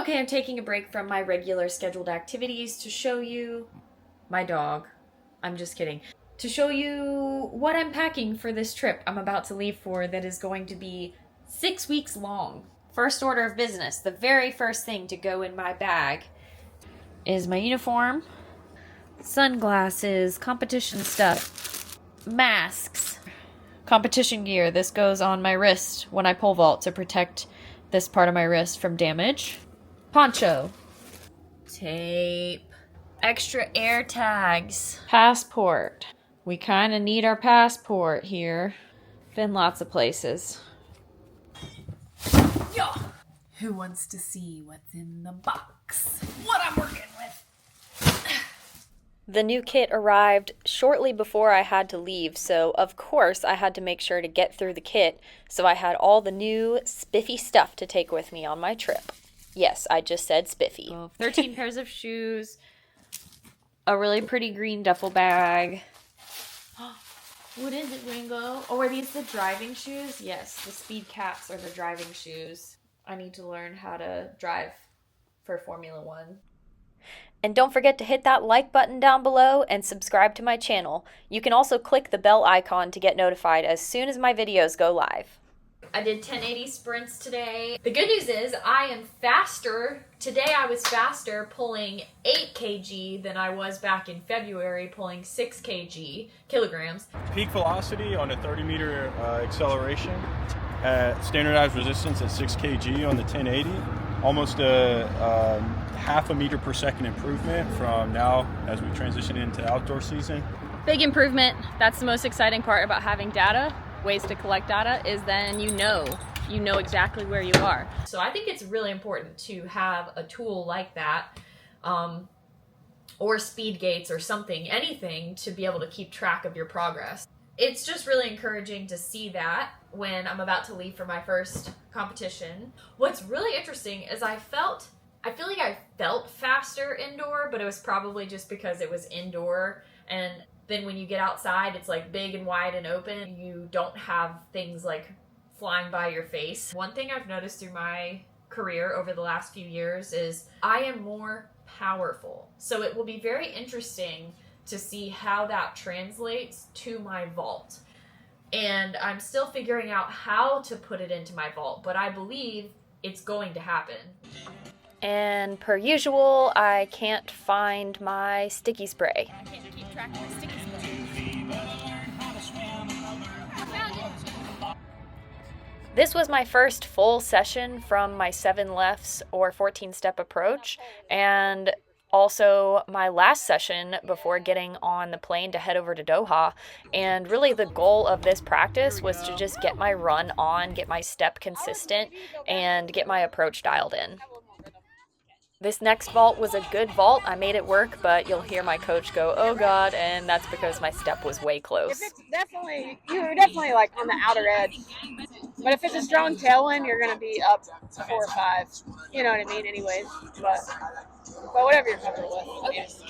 Okay, I'm taking a break from my regular scheduled activities to show you my dog. I'm just kidding. To show you what I'm packing for this trip I'm about to leave for that is going to be 6 weeks long. First order of business, the very first thing to go in my bag is my uniform, sunglasses, competition stuff, masks, competition gear. This goes on my wrist when I pole vault to protect this part of my wrist from damage. Poncho, tape, extra air tags, passport. We kind of need our passport here. Been lots of places. Yeah. Who wants to see what's in the box? What I'm working with. The new kit arrived shortly before I had to leave, so of course I had to make sure to get through the kit, so I had all the new spiffy stuff to take with me on my trip. Yes, I just said spiffy. 13 pairs of shoes, a really pretty green duffel bag. What is it, Ringo? Oh, are these the driving shoes? Yes, the speed caps are the driving shoes. I need to learn how to drive for Formula One. And don't forget to hit that like button down below and subscribe to my channel. You can also click the bell icon to get notified as soon as my videos go live. I did 1080 sprints today. The good news is I am faster. Today I was faster pulling 8 kg than I was back in February pulling 6 kilograms. Peak velocity on a 30-meter acceleration at standardized resistance at 6 kg on the 1080. Almost a half a meter per second improvement from now as we transition into outdoor season. Big improvement. That's the most exciting part about having data. Ways to collect data is then you know exactly where you are. So I think it's really important to have a tool like that, or speed gates or something, anything to be able to keep track of your progress. It's just really encouraging to see that when I'm about to leave for my first competition. What's really interesting is I feel like I felt faster indoor, but it was probably just because it was indoor, and then when you get outside, it's like big and wide and open. You don't have things like flying by your face. One thing I've noticed through my career over the last few years is I am more powerful. So it will be very interesting to see how that translates to my vault. And I'm still figuring out how to put it into my vault, but I believe it's going to happen. And per usual, I can't find my sticky spray. I can't keep track of my sticky spray. This was my first full session from my 7 lefts or 14-step approach, and also my last session before getting on the plane to head over to Doha. And really the goal of this practice was to just get my run on, get my step consistent, and get my approach dialed in. This next vault was a good vault. I made it work, but you'll hear my coach go, "Oh God," and that's because my step was way close. If it's definitely, you're definitely like on the outer edge. But if it's a strong tailwind, you're going to be up 4 or 5. You know what I mean? Anyways, but whatever you're comfortable with. Yes.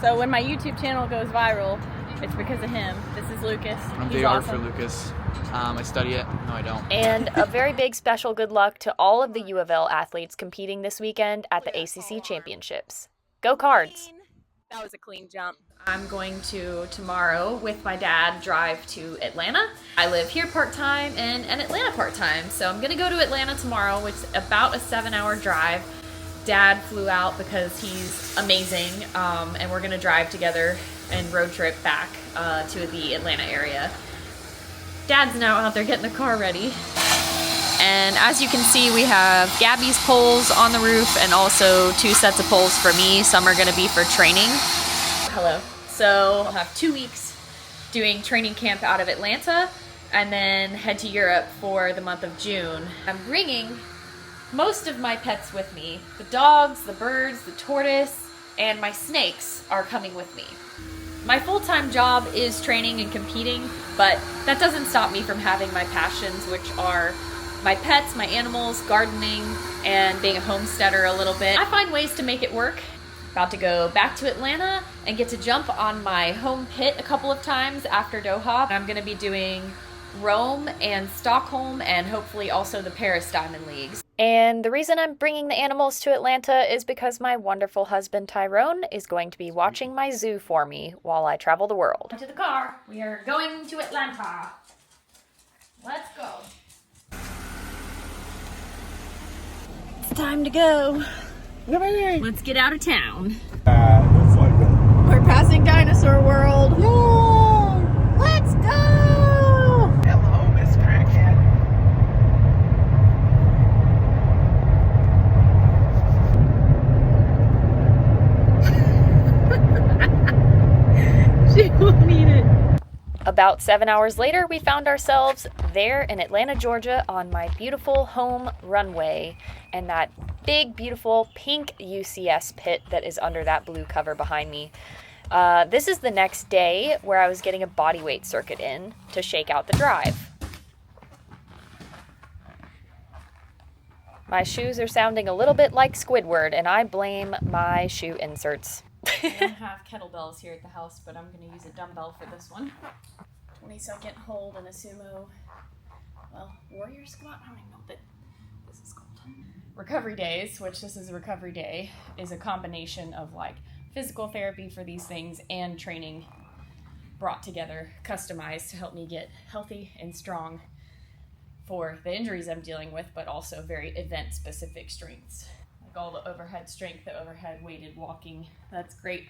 So when my YouTube channel goes viral, it's because of him. This is Lucas. I'm He's VR awesome. for Lucas. I study it. No, I don't. And a very big special good luck to all of the U of L athletes competing this weekend at the ACC Championships. Go Cards! That was a clean jump. I'm going to, tomorrow, with my dad, drive to Atlanta. I live here part-time and Atlanta part-time, so I'm going to go to Atlanta tomorrow, which is about a 7-hour drive. Dad flew out because he's amazing, and we're going to drive together and road trip back to the Atlanta area. Dad's now out there getting the car ready. And as you can see, we have Gabby's poles on the roof and also 2 sets of poles for me. Some are going to be for training. Hello. So I'll have 2 weeks doing training camp out of Atlanta and then head to Europe for the month of June. I'm bringing most of my pets with me. The dogs, the birds, the tortoise, and my snakes are coming with me. My full-time job is training and competing, but that doesn't stop me from having my passions, which are my pets, my animals, gardening, and being a homesteader a little bit. I find ways to make it work. About to go back to Atlanta and get to jump on my home pit a couple of times after Doha. I'm going to be doing Rome and Stockholm, and hopefully also the Paris Diamond Leagues. And the reason I'm bringing the animals to Atlanta is because my wonderful husband Tyrone is going to be watching my zoo for me while I travel the world. To the car. We are going to Atlanta. Let's go. It's time to go. Let's get out of town. We're passing Dinosaur World. Yay! Let's go! Hello, Miss Crackhead. She won't eat it. About 7 hours later, we found ourselves there in Atlanta, Georgia on my beautiful home runway and that big, beautiful pink UCS pit that is under that blue cover behind me. This is the next day where I was getting a body weight circuit in to shake out the drive. My shoes are sounding a little bit like Squidward, and I blame my shoe inserts. I don't have kettlebells here at the house, but I'm going to use a dumbbell for this one. 20-second hold in a sumo, well, warrior squat? I don't even know what this is called. Recovery days, which this is a recovery day, is a combination of like physical therapy for these things and training brought together, customized to help me get healthy and strong for the injuries I'm dealing with, but also very event-specific strengths. Like all the overhead strength, the overhead weighted walking, that's great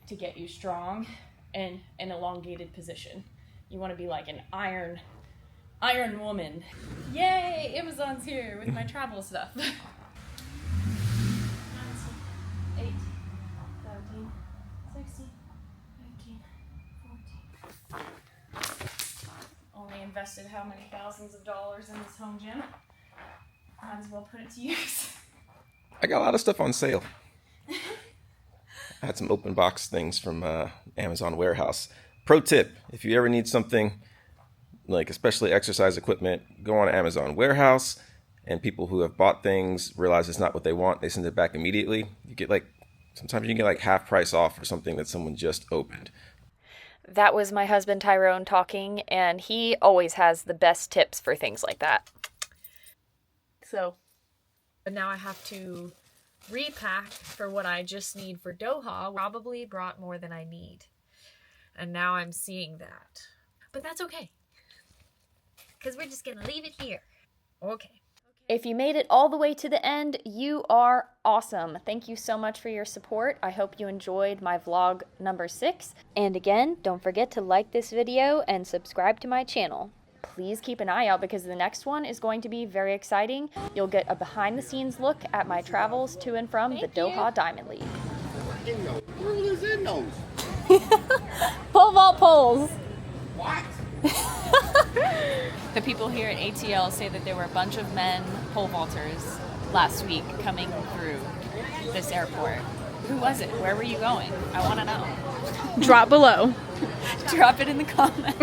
to get you strong and an elongated position. You want to be like an iron woman. Yay! Amazon's here with my travel stuff. 8, 17, 16, 15, 14. Only invested how many thousands of dollars in this home gym? Might as well put it to use. I got a lot of stuff on sale. I had some open box things from Amazon Warehouse. Pro tip, if you ever need something, like especially exercise equipment, go on Amazon Warehouse, and people who have bought things realize it's not what they want, they send it back immediately. You get sometimes you can get half price off for something that someone just opened. That was my husband Tyrone talking, and he always has the best tips for things like that. So, but now I have to repack for what I just need for Doha. Probably brought more than I need. And now I'm seeing that. But that's okay. Because we're just going to leave it here. Okay. If you made it all the way to the end, you are awesome. Thank you so much for your support. I hope you enjoyed my vlog number 6. And again, don't forget to like this video and subscribe to my channel. Please keep an eye out because the next one is going to be very exciting. You'll get a behind-the-scenes look at my travels to and from the Doha Diamond League. Who is in those? Pole vault poles. What? The people here at ATL say that there were a bunch of men pole vaulters last week coming through this airport. Who was it? Where were you going? I want to know. Drop below. Drop it in the comments.